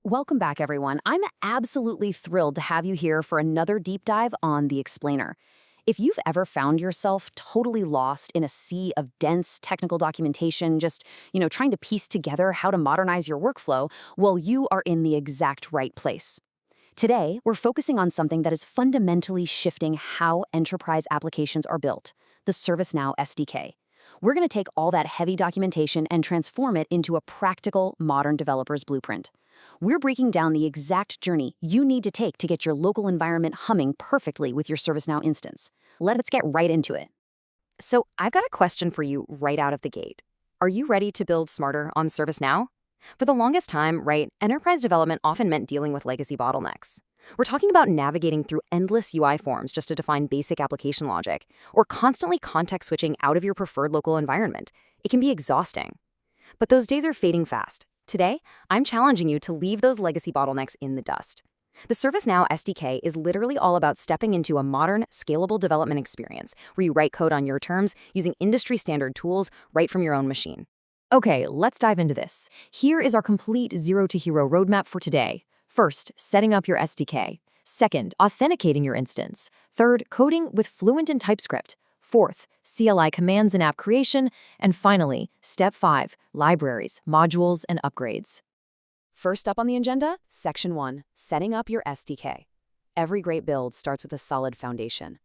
Welcome back, everyone. I'm absolutely thrilled to have you here for another deep dive on the Explainer. If you've ever found yourself totally lost in a sea of dense technical documentation, just trying to piece together how to modernize your workflow, well, you are in the exact right place. Today, we're focusing on something that is fundamentally shifting how enterprise applications are built, the ServiceNow SDK. We're going to take all that heavy documentation and transform it into a practical, modern developer's blueprint. We're breaking down the exact journey you need to take to get your local environment humming perfectly with your ServiceNow instance. Let's get right into it. So I've got a question for you right out of the gate. Are you ready to build smarter on ServiceNow? For the longest time, right, enterprise development often meant dealing with legacy bottlenecks. We're talking about navigating through endless UI forms just to define basic application logic, or constantly context switching out of your preferred local environment. It can be exhausting. But those days are fading fast. Today, I'm challenging you to leave those legacy bottlenecks in the dust. The ServiceNow SDK is literally all about stepping into a modern, scalable development experience where you write code on your terms using industry-standard tools right from your own machine. Okay, let's dive into this. Here is our complete zero-to-hero roadmap for today. First, setting up your SDK. Second, authenticating your instance. Third, coding with Fluent and TypeScript. Fourth, CLI commands and app creation. And finally, Step 5, libraries, modules, and upgrades. First up on the agenda, Section 1, setting up your SDK. Every great build starts with a solid foundation.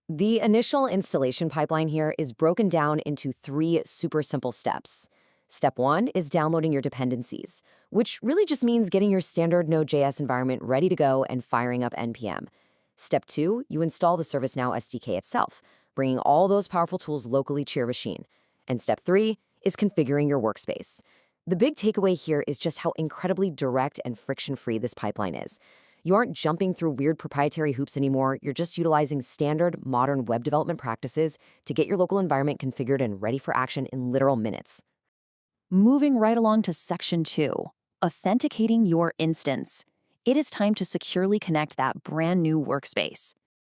The initial installation pipeline here is broken down into 3 super simple steps. Step 1 is downloading your dependencies, which really just means getting your standard Node.js environment ready to go and firing up NPM. Step 2, you install the ServiceNow SDK itself, bringing all those powerful tools locally to your machine. And Step 3 is configuring your workspace. The big takeaway here is just how incredibly direct and friction-free this pipeline is. You aren't jumping through weird proprietary hoops anymore. You're just utilizing standard modern web development practices to get your local environment configured and ready for action in literal minutes. Moving right along to Section 2, authenticating your instance. It is time to securely connect that brand new workspace.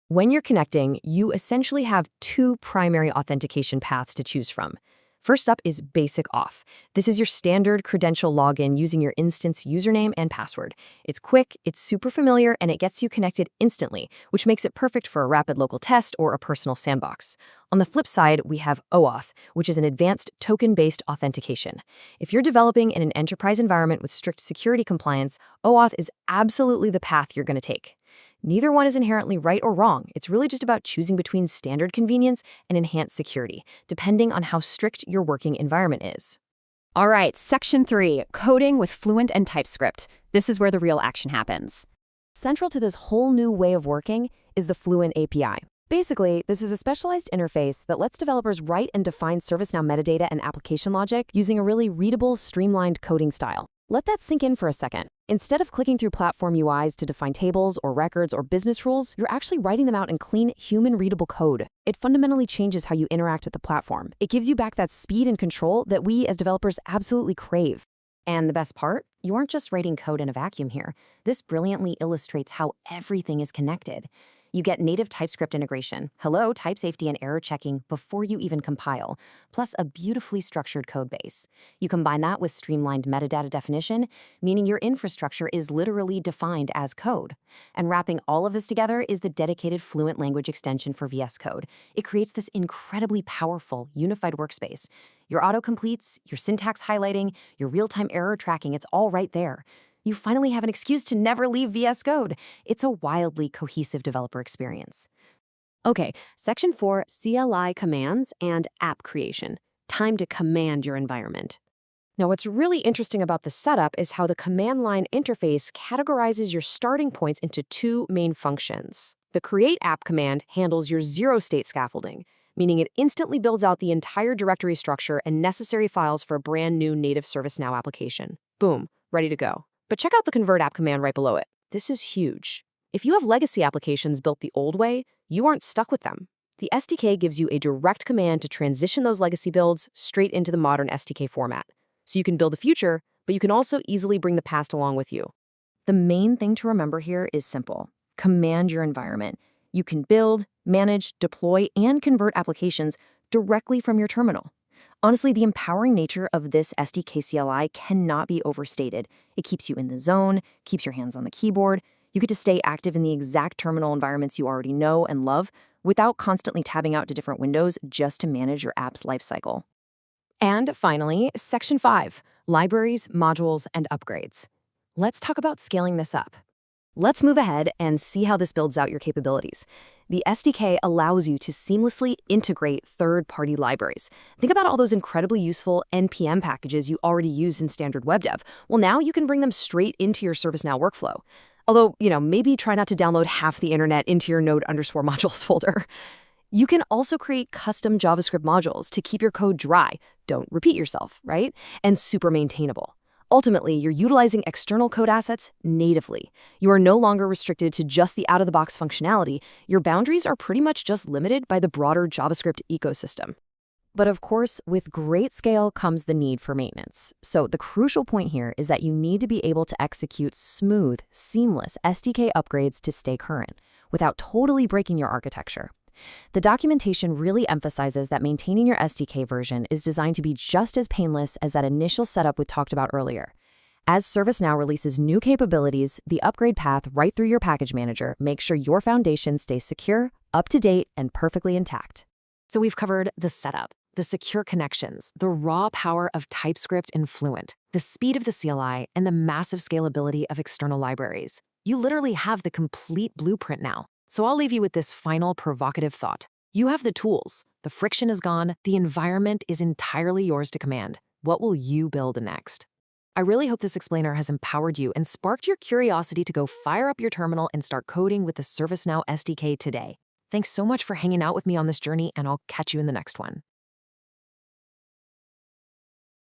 When you're connecting, you essentially have 2 primary authentication paths to choose from. First up is Basic Auth. This is your standard credential login using your instance username and password. It's quick, it's super familiar, and it gets you connected instantly, which makes it perfect for a rapid local test or a personal sandbox. On the flip side, we have OAuth, which is an advanced token-based authentication. If you're developing in an enterprise environment with strict security compliance, OAuth is absolutely the path you're going to take. Neither one is inherently right or wrong. It's really just about choosing between standard convenience and enhanced security, depending on how strict your working environment is. All right, Section 3, coding with Fluent and TypeScript. This is where the real action happens. Central to this whole new way of working is the Fluent API. Basically, this is a specialized interface that lets developers write and define ServiceNow metadata and application logic using a really readable, streamlined coding style. Let that sink in for a second. Instead of clicking through platform UIs to define tables or records or business rules, you're actually writing them out in clean, human-readable code. It fundamentally changes how you interact with the platform. It gives you back that speed and control that we as developers absolutely crave. And the best part? You aren't just writing code in a vacuum here. This brilliantly illustrates how everything is connected. You get native TypeScript integration, hello, type safety and error checking before you even compile, plus a beautifully structured code base. You combine that with streamlined metadata definition, meaning your infrastructure is literally defined as code. And wrapping all of this together is the dedicated Fluent language extension for VS Code. It creates this incredibly powerful, unified workspace. Your autocompletes, your syntax highlighting, your real-time error tracking, it's all right there. You finally have an excuse to never leave VS Code. It's a wildly cohesive developer experience. Okay, Section 4, CLI commands and app creation. Time to command your environment. Now, what's really interesting about the setup is how the command line interface categorizes your starting points into 2 main functions. The create app command handles your zero-state scaffolding, meaning it instantly builds out the entire directory structure and necessary files for a brand new native ServiceNow application. Boom, ready to go. But check out the convert app command right below it. This is huge. If you have legacy applications built the old way, you aren't stuck with them. The SDK gives you a direct command to transition those legacy builds straight into the modern SDK format. So you can build the future, but you can also easily bring the past along with you. The main thing to remember here is simple. Command your environment. You can build, manage, deploy, and convert applications directly from your terminal. Honestly, the empowering nature of this SDK CLI cannot be overstated. It keeps you in the zone, keeps your hands on the keyboard. You get to stay active in the exact terminal environments you already know and love without constantly tabbing out to different windows just to manage your app's lifecycle. And finally, Section 5, Libraries, Modules, and Upgrades. Let's talk about scaling this up. Let's move ahead and see how this builds out your capabilities. The SDK allows you to seamlessly integrate third-party libraries. Think about all those incredibly useful NPM packages you already use in standard web dev. Well, now you can bring them straight into your ServiceNow workflow. Although, maybe try not to download half the internet into your node_modules folder. You can also create custom JavaScript modules to keep your code dry, don't repeat yourself, right? And super maintainable. Ultimately, you're utilizing external code assets natively. You are no longer restricted to just the out-of-the-box functionality. Your boundaries are pretty much just limited by the broader JavaScript ecosystem. But of course, with great scale comes the need for maintenance. So the crucial point here is that you need to be able to execute smooth, seamless SDK upgrades to stay current, without totally breaking your architecture. The documentation really emphasizes that maintaining your SDK version is designed to be just as painless as that initial setup we talked about earlier. As ServiceNow releases new capabilities, the upgrade path right through your package manager makes sure your foundation stays secure, up to date, and perfectly intact. So we've covered the setup, the secure connections, the raw power of TypeScript and Fluent, the speed of the CLI, and the massive scalability of external libraries. You literally have the complete blueprint now. So I'll leave you with this final provocative thought. You have the tools, the friction is gone, the environment is entirely yours to command. What will you build next? I really hope this explainer has empowered you and sparked your curiosity to go fire up your terminal and start coding with the ServiceNow SDK today. Thanks so much for hanging out with me on this journey, and I'll catch you in the next one.